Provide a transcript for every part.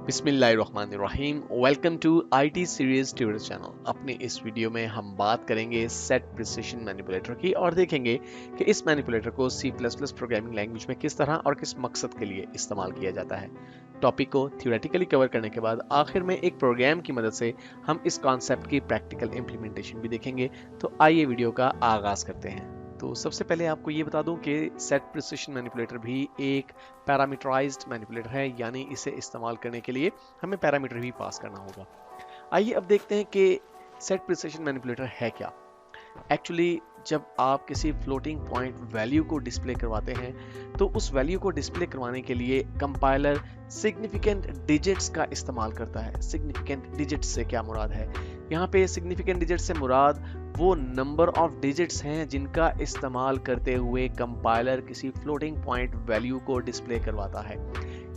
बिस्मिल्लाहिर्रहमानिर्रहीम। Welcome to IT series tutorial channel. अपनी इस वीडियो में हम बात करेंगे सेट प्रिसिशन मैनिपुलेटर की और देखेंगे कि इस मैनिपुलेटर को C plus plus programming language में किस तरह और किस मकसद के लिए इस्तेमाल किया जाता है। टॉपिक को थ्योरेटिकली कवर करने के बाद आखिर में एक प्रोग्राम की मदद से हम इस कॉन्सेप्ट की प्रैक्टिकल इम्प्लीमेंटेशन भी देखेंगे। तो आइए वीडियो का आगाज करते हैं। तो सबसे पहले आपको ये बता दूं कि सेट प्रिसिशन मैनिपुलेटर भी एक पैरामीटराइज्ड मैनिपुलेटर है, यानी इसे इस्तेमाल करने के लिए हमें पैरामीटर भी पास करना होगा। आइए अब देखते हैं कि सेट प्रिसिशन मैनिपुलेटर है क्या। एक्चुअली जब आप किसी फ्लोटिंग पॉइंट वैल्यू को डिस्प्ले करवाते हैं तो उस वैल्यू को डिस्प्ले करवाने के लिए कंपाइलर सिग्निफिकेंट डिजिट्स का इस्तेमाल करता है। सिग्निफिकेंट डिजिट्स से क्या मुराद है? यहाँ पे सिग्निफिकेंट डिजिट्स से मुराद वो नंबर ऑफ डिजिट्स हैं जिनका इस्तेमाल करते हुए कंपाइलर किसी फ्लोटिंग पॉइंट वैल्यू को डिस्प्ले करवाता है।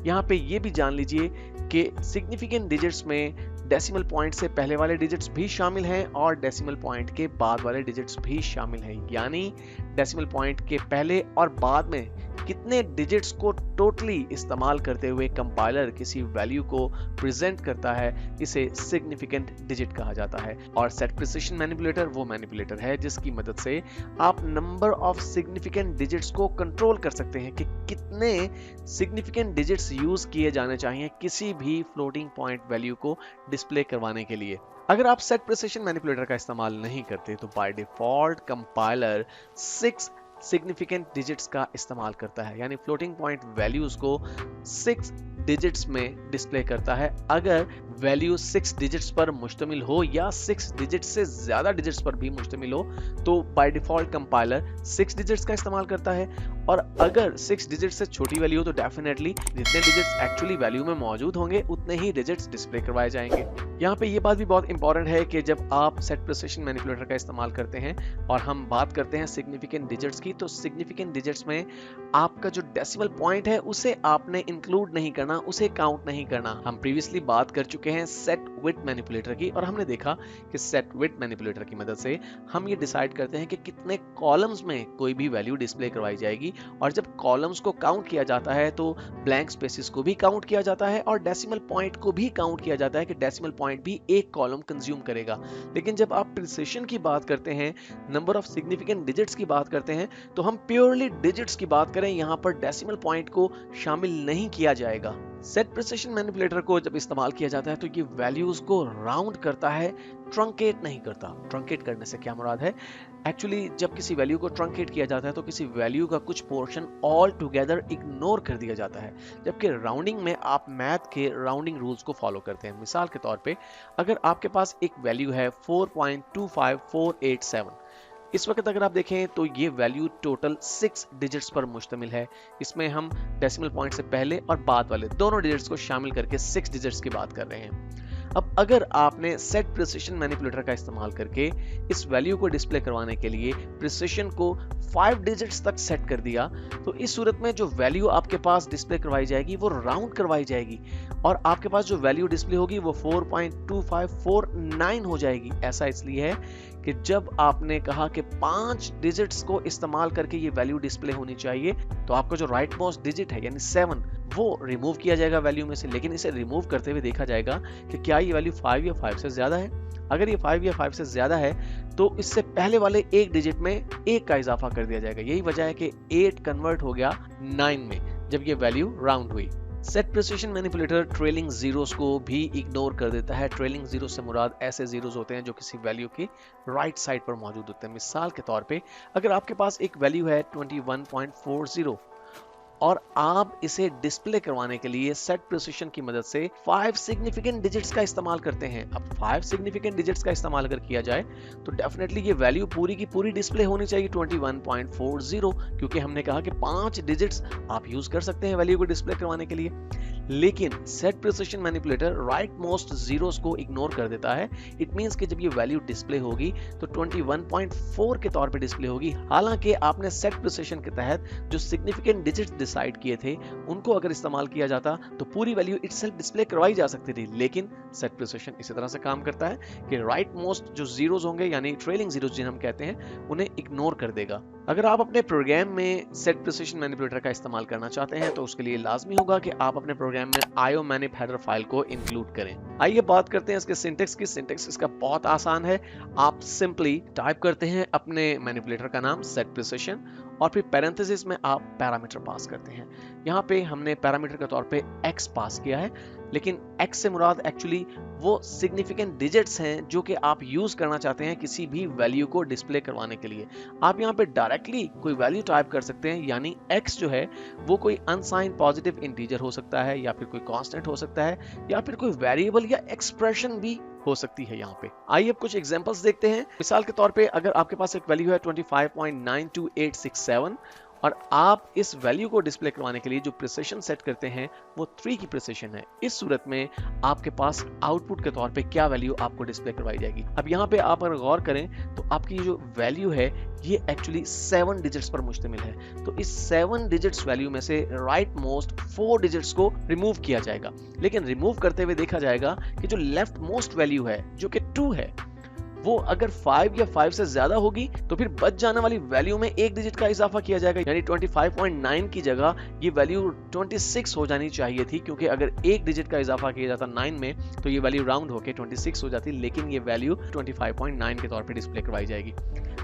यहाँ पे ये भी जान लीजिए कि सिग्निफिकेंट डिजिट्स में डेसिमल पॉइंट से पहले वाले डिजिट्स भी शामिल हैं और डेसिमल पॉइंट के बाद वाले डिजिट्स भी शामिल हैं, यानी डेसिमल पॉइंट के पहले और बाद में कितने डिजिट्स को टोटली इस्तेमाल करते हुए कंपाइलर किसी वैल्यू को प्रेजेंट करता है, इसे सिग्निफिकेंट डिजिट कहा जाता है। और सेट प्रिसिशन मैनिपुलेटर वो मैनिपुलेटर है जिसकी मदद से आप नंबर ऑफ सिग्निफिकेंट डिजिट्स को कंट्रोल कर सकते हैं कि कितने सिग्निफिकेंट डिजिट्स यूज किए जाने चाहिए किसी भी फ्लोटिंग पॉइंट वैल्यू को डिस्प्ले करवाने के लिए। अगर आप सेट प्रिसिशन मैनिपुलेटर का इस्तेमाल नहीं करते तो by default compiler 6 significant digits का इस्तेमाल करता है, यानी फ्लोटिंग पॉइंट वैल्यूज को 6 डिजिट्स में डिस्प्ले करता है। अगर वैल्यू 6 डिजिट्स पर मुश्तमिल हो या 6 डिजिट से ज्यादा डिजिट्स पर भी मुश्तमिल हो तो बाय डिफॉल्ट कंपाइलर 6 डिजिट्स का इस्तेमाल करता है। और अगर 6 डिजिट से छोटी वैल्यू हो तो डेफिनेटली जितने डिजिट्स एक्चुअली वैल्यू में मौजूद होंगे उतने ही डिजिट्स डिस्प्ले करवाए जाएंगे। यहाँ पे ये बात भी बहुत इंपॉर्टेंट है कि जब आप सेट प्रिसिशन मैनिपुलेटर का इस्तेमाल करते हैं और हम बात करते हैं सिग्निफिकेंट डिजिट्स की, तो सिग्निफिकेंट डिजिट्स में आपका जो डेसिमल पॉइंट है उसे आपने इंक्लूड नहीं करना, उसे काउंट नहीं करना। हम प्रीवियसली बात कर चुके हैं सेट विड्थ मैनिपुलेटर की और हमने देखा कि सेट विड्थ मैनिपुलेटर की मदद से हम ये डिसाइड करते हैं कि कितने कॉलम्स में कोई भी वैल्यू डिस्प्ले करवाई जाएगी। और जब कॉलम्स को काउंट किया जाता है तो ब्लैंक स्पेसेस को भी काउंट किया जाता है और डेसिमल पॉइंट को भी काउंट किया जाता है कि डेसिमल पॉइंट भी एक कॉलम कंज्यूम करेगा। लेकिन जब आप प्रिसिशन की बात करते हैं, नंबर ऑफ सिग्निफिकेंट डिजिट्स की बात करते हैं, तो हम प्योरली डिजिट्स की बात करें, यहाँ पर डेसिमल पॉइंट को शामिल नहीं किया जाएगा। सेट प्रिसिशन मैनिपुलेटर को जब इस्तेमाल किया जाता है तो ये वैल्यूज को राउंड करता है, ट्रंकेट नहीं करता। ट्रंकेट करने से क्या मुराद है? एक्चुअली जब किसी वैल्यू को ट्रंकेट किया जाता है तो किसी वैल्यू का कुछ पोर्शन ऑल टुगेदर इग्नोर कर दिया जाता है, जबकि राउंडिंग में आप मैथ के राउंडिंग रूल्स को फॉलो करते हैं। मिसाल के तौर पे अगर आपके पास एक वैल्यू है 4.25487, इस वक्त अगर आप देखें तो ये वैल्यू टोटल 6 डिजिट्स पर मुश्तमिल है। इसमें हम डेसिमल पॉइंट से पहले और बाद वाले दोनों डिजिट्स को शामिल करके 6 डिजिट्स की बात कर रहे हैं। अब अगर आपने सेट प्रिसिशन मैनिपुलेटर का इस्तेमाल करके इस वैल्यू को डिस्प्ले करवाने के लिए प्रिसिशन को 5 डिजिट्स तक सेट कर दिया तो इस सूरत में जो वैल्यू आपके पास डिस्प्ले करवाई जाएगी वो राउंड करवाई जाएगी और आपके पास जो वैल्यू डिस्प्ले होगी वो 4.2549 हो जाएगी। ऐसा इसलिए है कि जब आपने कहा कि 5 डिजिट्स को इस्तेमाल करके ये वैल्यू डिस्प्ले होनी चाहिए तो आपका जो राइट मोस्ट डिजिट है यानी 7 वो रिमूव किया जाएगा वैल्यू में से। लेकिन इसे रिमूव करते हुए देखा जाएगा कि क्या ये वैल्यू 5 या 5 से ज्यादा है। अगर ये 5 या 5 से ज्यादा है तो इससे पहले वाले एक डिजिट में 1 का इजाफा कर दिया जाएगा। यही वजह है कि 8 कन्वर्ट हो गया 9 में जब ये वैल्यू राउंड हुई। Set precision manipulator trailing zeros को भी इग्नोर कर देता है। ट्रेलिंग जीरो से मुराद ऐसे जीरोस होते हैं जो किसी वैल्यू के राइट साइड पर मौजूद होते हैं। मिसाल के तौर पे अगर आपके पास एक वैल्यू है 21.40 और आप इसे डिस्प्ले करवाने के लिए सेट प्रिसिशन की मदद से 5 सिग्निफिकेंट डिजिट्स का इस्तेमाल करते हैं। अब 5 सिग्निफिकेंट डिजिट्स का इस्तेमाल अगर किया जाए तो डेफिनेटली ये वैल्यू पूरी की पूरी डिस्प्ले होनी चाहिए 21.40, क्योंकि हमने कहा कि 5 डिजिट्स आप यूज कर सकते हैं वैल्यू को डिस्प्ले करवाने के लिए। लेकिन set precision manipulator right most zeros को इग्नोर कर देता है। इट मींस कि जब ये वैल्यू डिस्प्ले होगी तो 21.4 के तौर पे डिस्प्ले होगी। हालांकि आपने सेट प्रिसिशन के तहत जो सिग्निफिकेंट डिजिट्स डिसाइड किए थे उनको अगर इस्तेमाल किया जाता तो पूरी वैल्यू इटसेल्फ डिस्प्ले करवाई जा सकती थी। लेकिन सेट प्रिसिशन इसी तरह से काम करता है कि राइट मोस्ट जो जीरोस होंगे यानी ट्रेलिंग जीरोस जिन्हें हम कहते हैं उन्हें इग्नोर कर देगा। अगर आप अपने प्रोग्राम में सेट प्रिसिशन मैनिपुलेटर का इस्तेमाल करना चाहते हैं तो उसके लिए लाजमी होगा कि आप अपने प्रोग्राम में io manip हेडर फाइल को इंक्लूड करें। आइए बात करते हैं इसके सिंटेक्स की। सिंटेक्स इसका बहुत आसान है। आप सिंपली टाइप करते हैं अपने मैनिपुलेटर का नाम सेट प्रिसिशन और फिर पैरेंथेसिस में आप पैरामीटर पास करते हैं। यहाँ पे हमने पैरामीटर के तौर पे x पास किया है, लेकिन x से मुराद एक्चुअली वो सिग्निफिकेंट डिजिट्स हैं जो कि आप यूज करना चाहते हैं किसी भी वैल्यू को डिस्प्ले करवाने के लिए। आप यहाँ पे डायरेक्टली कोई वैल्यू टाइप कर सकते हैं, यानी x जो है वो कोई अनसाइंड पॉजिटिव इंटीजर हो सकता है या फिर कोई कांस्टेंट हो सकता है या फिर कोई वेरिएबल या एक्सप्रेशन भी हो सकती है। यहाँ पे आइए अब कुछ एग्जांपल्स देखते हैं। मिसाल के तौर पे अगर आपके पास एक वैल्यू है 25.92867 और आप इस वैल्यू को डिस्प्ले करवाने के लिए जो प्रिसिशन सेट करते हैं वो 3 की प्रिसिशन है, इस सूरत में आपके पास आउटपुट के तौर पे क्या वैल्यू आपको डिस्प्ले करवाई जाएगी। अब यहाँ पे आप अगर गौर करें तो आपकी जो वैल्यू है ये एक्चुअली 7 डिजिट्स पर मुश्तमिल है। तो इस 7 डिजिट्स वैल्यू में से राइट मोस्ट 4 डिजिट्स को रिमूव किया जाएगा, लेकिन रिमूव करते हुए देखा जाएगा कि जो लेफ्ट मोस्ट वैल्यू है जो कि 2 है, वो अगर 5 या 5 से ज्यादा होगी तो फिर बच जाने वाली वैल्यू में एक डिजिट का इजाफा किया जाएगा, यानी 25.9 की जगह ये वैल्यू 26 हो जानी चाहिए थी, क्योंकि अगर एक डिजिट का इजाफा किया जाता 9 में तो ये वैल्यू राउंड होके 26 हो जाती, लेकिन ये वैल्यू 25.9 के तौर पे डिस्प्ले करवाई जाएगी।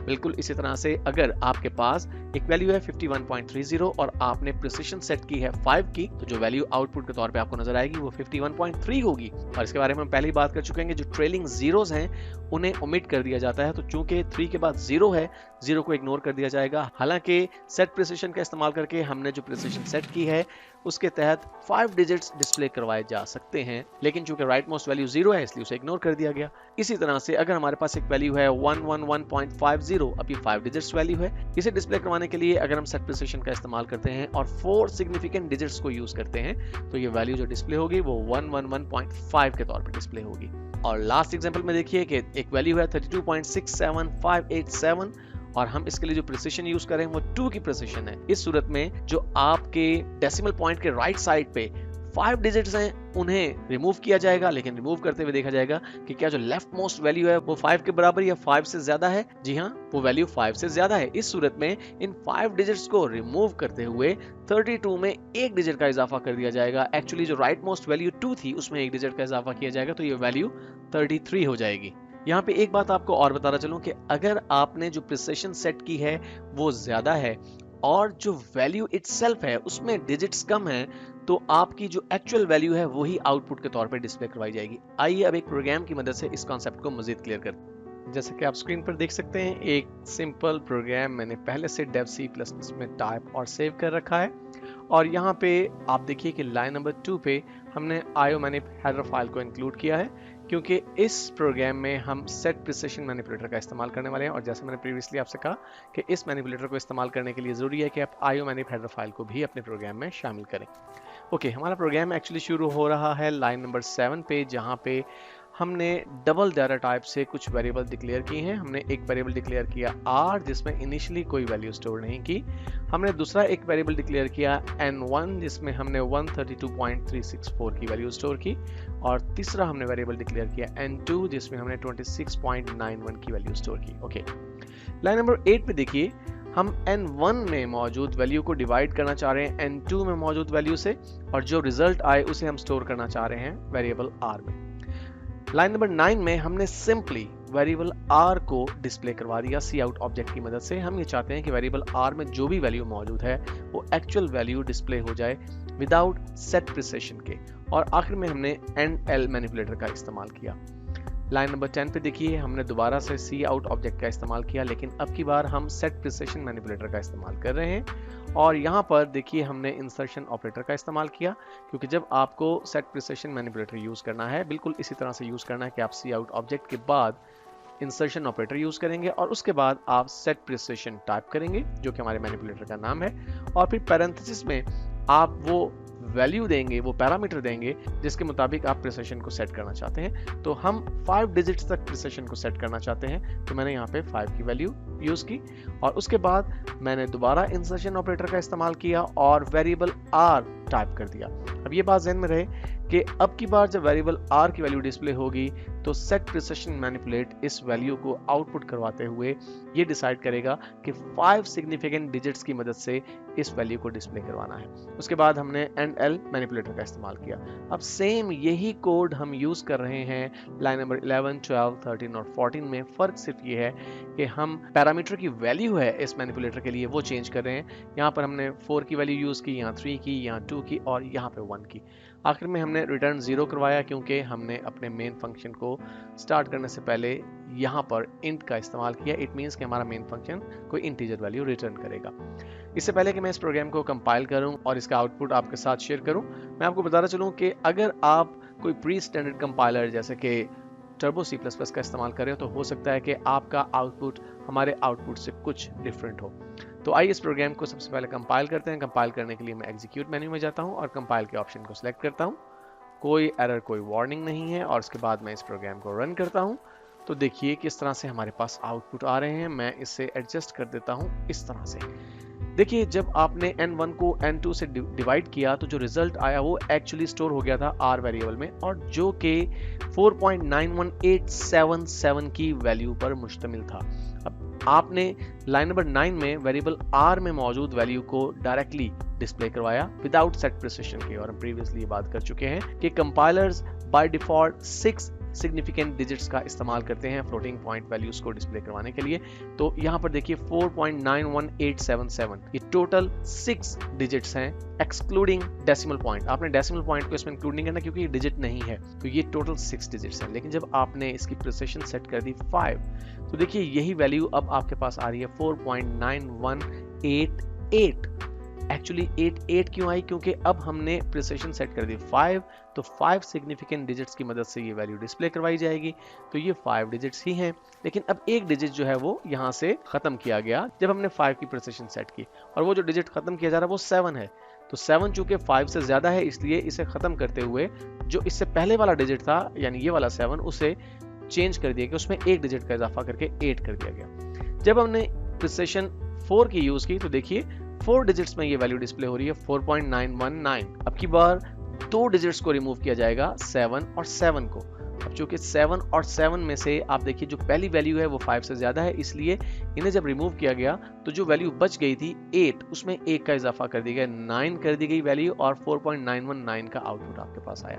बिल्कुल इसी तरह से अगर आपके पास एक वैल्यू है 51.30 और आपने प्रिसिशन सेट की है 5 की, तो जो वैल्यू आउटपुट के तौर पे आपको नजर आएगी वो 51.3 होगी। और इसके बारे में हम पहले ही बात कर चुके हैं, जो ट्रेलिंग जीरोस हैं उन्हें ओमिट कर दिया जाता है। तो चूंकि 3 के बाद 0 है, 0 को इग्नोर कर दिया जाएगा। हालांकि सेट प्रिसिशन का इस्तेमाल करके हमने जो प्रिसिशन सेट की है उसके तहत 5 डिजिट्स डिस्प्ले करवाए जा सकते हैं, लेकिन चूंकि राइट मोस्ट वैल्यू 0 है इसलिए उसे इग्नोर कर दिया गया। इसी तरह से अगर हमारे पास एक वैल्यू है 111.50, अब ये 5 डिजिट्स वैल्यू है, इसे डिस्प्ले करवाने के लिए अगर हम सेट प्रिसिशन का इस्तेमाल करते हैं और 4 सिग्निफिकेंट डिजिट्स को यूज करते हैं तो ये वैल्यू जो डिस्प्ले होगी वो 111.5 के तौर पर डिस्प्ले होगी। और लास्ट एग्जांपल में देखिए कि एक वैल्यू है 32.67587 और हम इसके लिए जो प्रिसिशन यूज करें वो 2 की प्रिसिशन है। इस सूरत में जो आपके डेसिमल पॉइंट के राइट साइड पे 5 डिजिट्स हैं उन्हें रिमूव किया जाएगा, लेकिन रिमूव करते हुए देखा जाएगा कि क्या जो लेफ्ट मोस्ट वैल्यू है वो 5 के बराबर या 5 से ज्यादा है। जी हाँ, वो वैल्यू 5 से ज्यादा है। इस सूरत में इन 5 डिजिट्स को रिमूव करते हुए 32 में एक डिजिट का इजाफा कर दिया जाएगा। एक्चुअली जो राइट मोस्ट वैल्यू 2 थी उसमें एक डिजिट का इजाफा किया जाएगा, तो ये वैल्यू 33 हो जाएगी। यहाँ पे एक बात आपको और बताना चलूं कि अगर आपने जो प्रिसिशन सेट की है वो ज्यादा है और जो वैल्यू इटसेल्फ है उसमें डिजिट्स कम है, तो आपकी जो एक्चुअल वैल्यू है वही आउटपुट के तौर पे डिस्प्ले करवाई जाएगी। आइए अब एक प्रोग्राम की मदद से इस कॉन्सेप्ट को मजीद क्लियर करते हैं। जैसे कि आप स्क्रीन पर देख सकते हैं, एक सिंपल प्रोग्राम मैंने पहले से डेव C++ में टाइप और सेव कर रखा है। और यहाँ पे आप देखिए कि लाइन नंबर 2 पे हमने io manip हेडर फाइल को इंक्लूड किया है, क्योंकि इस प्रोग्राम में हम सेट प्रिसिशन मैनिपुलेटर का इस्तेमाल करने वाले हैं। और जैसे मैंने प्रीवियसली आपसे कहा कि इस मैनिपुलेटर को इस्तेमाल करने के लिए ज़रूरी है कि आप io manip हेडर फाइल को भी अपने प्रोग्राम में शामिल करें। ओके, हमारा प्रोग्राम एक्चुअली शुरू हो रहा है लाइन नंबर 7 पे, जहाँ पे हमने डबल डाटा टाइप से कुछ वेरिएबल डिक्लेयर किए हैं। हमने एक वेरिएबल डिक्लेयर किया r जिसमें इनिशियली कोई वैल्यू स्टोर नहीं की। हमने दूसरा एक वेरिएबल डिक्लेयर किया n1 जिसमें हमने 132.364 की वैल्यू स्टोर की। और तीसरा हमने वेरिएबल डिक्लेयर किया n2 जिसमें हमने 26.91 की वैल्यू स्टोर की। ओके, लाइन नंबर 8 पे देखिए, हम n1 में मौजूद वैल्यू को डिवाइड करना चाह रहे हैं n2 में मौजूद वैल्यू से, और जो रिजल्ट आए उसे हम स्टोर करना चाह रहे हैं वेरिएबल r में। लाइन नंबर 9 में हमने सिंपली वेरिएबल r को डिस्प्ले करवा दिया cout ऑब्जेक्ट की मदद से। हम ये चाहते हैं कि वेरिएबल r में जो भी वैल्यू मौजूद है वो एक्चुअल वैल्यू डिस्प्ले हो जाए विदाउट सेट प्रिसिशन के। और आखिर में हमने nl मैनिपुलेटर का इस्तेमाल किया। लाइन नंबर 10 पे देखिए, हमने दोबारा से cout ऑब्जेक्ट का इस्तेमाल किया, लेकिन अब की बार हम सेट प्रिसिशन मैनिपुलेटर का इस्तेमाल कर रहे हैं। और यहाँ पर देखिए हमने इंसर्शन ऑपरेटर का इस्तेमाल किया, क्योंकि जब आपको सेट प्रिसिशन मैनिपुलेटर यूज करना है बिल्कुल इसी तरह से यूज करना है कि आप cout ऑब्जेक्ट के बाद इंसर्शन ऑपरेटर यूज करेंगे और उसके बाद आप सेट प्रिसिशन टाइप करेंगे जो कि हमारे मैनिपुलेटर का नाम है, और फिर पैरेंथेसिस में आप वो वैल्यू देंगे, वो पैरामीटर देंगे जिसके मुताबिक आप प्रिसिशन को सेट करना चाहते हैं। तो हम 5 डिजिट्स तक प्रिसिशन को सेट करना चाहते हैं, तो मैंने यहाँ पे 5 की वैल्यू यूज की। और उसके बाद मैंने दोबारा इंसर्शन ऑपरेटर का इस्तेमाल किया और वेरिएबल r टाइप कर दिया। अब ये बात ध्यान में रहे कि अब की बार जब वेरिएबल r की वैल्यू डिस्प्ले होगी तो सेट प्रिसिशन मैनिपुलेट इस वैल्यू को आउटपुट करवाते हुए ये डिसाइड करेगा कि 5 सिग्निफिकेंट डिजिट्स की मदद से इस वैल्यू को डिस्प्ले करवाना है। उसके बाद हमने एंड मैनिपुलेटर का इस्तेमाल किया। अब सेम यही कोड हम यूज कर रहे हैं लाइन नंबर 11, 12, 13 और 14 में। फर्क सिर्फ ये है कि हम पैरामीटर की वैल्यू है इस मैनिपुलेटर के लिए वो चेंज कर रहे हैं। यहाँ पर हमने 4 की वैल्यू यूज की, यहाँ 3 की, यहाँ 2 की और यहाँ पे 1 की। आखिर में हमने रिटर्न 0 करवाया क्योंकि हमने अपने मेन फंक्शन को स्टार्ट करने से पहले यहाँ पर इंट का इस्तेमाल किया। इट मीन्स कि हमारा मेन फंक्शन कोई इंटीजर वैल्यू रिटर्न करेगा। इससे पहले कि मैं इस प्रोग्राम को कंपाइल करूं और इसका आउटपुट आपके साथ शेयर करूं, मैं आपको बताना चलूं कि अगर आप कोई प्री स्टैंडर्ड कंपाइलर जैसे कि टर्बो C++ का इस्तेमाल कर रहे हो तो हो सकता है कि आपका आउटपुट हमारे आउटपुट से कुछ डिफरेंट हो। तो आइए इस प्रोग्राम को सबसे पहले कंपाइल करते हैं। कंपाइल करने के लिए मैं एग्जीक्यूट मेन्यू में जाता हूं और कंपाइल के ऑप्शन को सिलेक्ट करता हूं। कोई एरर, कोई वार्निंग नहीं है और उसके बाद मैं इस प्रोग्राम को रन करता हूं। तो देखिए किस तरह से हमारे पास आउटपुट आ रहे हैं। मैं इसे एडजस्ट कर देता हूं इस तरह से। देखिए जब आपने n1 को n2 से डिवाइड किया तो जो रिजल्ट आया वो एक्चुअली स्टोर हो गया था r वेरिएबल में और जो कि 4.91877 की वैल्यू पर मुश्तमिल था। अब आपने लाइन नंबर 9 में वेरिएबल r में मौजूद वैल्यू को डायरेक्टली डिस्प्ले करवाया विदाउट सेट प्रिसिशन के। और हम प्रीवियसली बात कर चुके हैं कि compilers by default 6 significant digits का इस्तेमाल करते हैं फ्लोटिंग पॉइंट वैल्यूज को डिस्प्ले करवाने के लिए। तो यहाँ पर देखिए 4.91877 ये टोटल 6 डिजिट्स हैं एक्सक्लूडिंग डेसिमल पॉइंट। आपने डेसिमल पॉइंट को इसमें इंक्लूड नहीं करना क्योंकि ये डिजिट नहीं है, तो ये टोटल 6 डिजिट्स हैं। लेकिन जब आपने इसकी प्रिसिशन सेट कर दी 5 तो देखिए यही वैल्यू अब आपके पास आ रही है 4.9188। एक्चुअली 88 क्यों आई? क्योंकि अब हमने प्रिसिशन सेट कर दी 5, तो 5 सिग्निफिकेंट डिजिट्स की मदद से ये वैल्यू डिस्प्ले करवाई जाएगी। तो ये 5 डिजिट्स ही हैं, लेकिन अब एक डिजिट जो है वो यहाँ से खत्म किया गया जब हमने 5 की प्रिसिशन सेट की, और वो जो डिजिट खत्म किया जा रहा है वो 7 है। तो 7 चूंकि 5 से ज्यादा है इसलिए इसे खत्म करते हुए जो इससे पहले वाला डिजिट था यानी ये वाला 7 उसे चेंज कर दिया गया, उसमें एक डिजिट का इजाफा करके 8 कर दिया गया। जब हमने प्रिसिशन 4 की यूज की तो देखिए 4 डिजिट्स में ये वैल्यू डिस्प्ले हो रही है 4.919। अब की बार 2 डिजिट्स को रिमूव किया जाएगा 7 और 7 को। अब चूंकि 7 और 7 में से आप देखिए जो पहली वैल्यू है वो 5 से ज्यादा है, इसलिए इन्हें जब रिमूव किया गया तो जो वैल्यू बच गई थी 8 उसमें 1 का इजाफा कर दिया गया, 9 कर दी गई वैल्यू और 4.919 का आउटपुट आपके पास आया।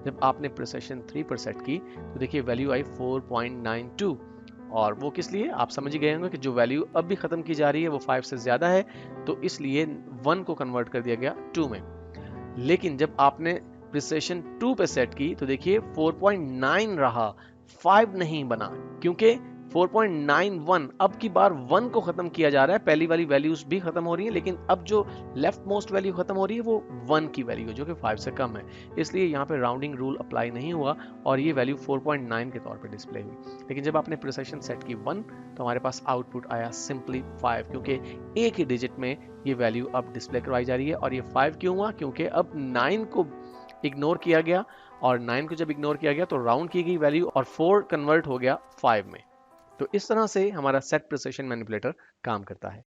जब आपने प्रिसिशन 3 पर सेट की तो देखिए वैल्यू आई 4.92, और वो किस लिए आप समझ ही गए होंगे कि जो वैल्यू अब भी खत्म की जा रही है वो 5 से ज्यादा है, तो इसलिए 1 को कन्वर्ट कर दिया गया 2 में। लेकिन जब आपने प्रिसिशन 2 पे सेट की तो देखिए 4.9 रहा, 5 नहीं बना, क्योंकि 4.91 अब की बार 1 को खत्म किया जा रहा है। पहली वाली वैल्यूज भी खत्म हो रही है, लेकिन अब जो लेफ्ट मोस्ट वैल्यू खत्म हो रही है वो 1 की वैल्यू है जो कि 5 से कम है, इसलिए यहाँ पे राउंडिंग रूल अप्लाई नहीं हुआ और ये वैल्यू 4.9 के तौर पे डिस्प्ले हुई। लेकिन जब आपने प्रिसिशन सेट की 1 तो हमारे पास आउटपुट आया सिंपली 5, क्योंकि एक ही डिजिट में ये वैल्यू अब डिस्प्ले करवाई जा रही है। और ये 5 क्यों हुआ? क्योंकि अब 9 को इग्नोर किया गया, और 9 को जब इग्नोर किया गया तो राउंड की गई वैल्यू और 4 कन्वर्ट हो गया 5 में। तो इस तरह से हमारा सेट प्रिसिशन मैनिपुलेटर काम करता है।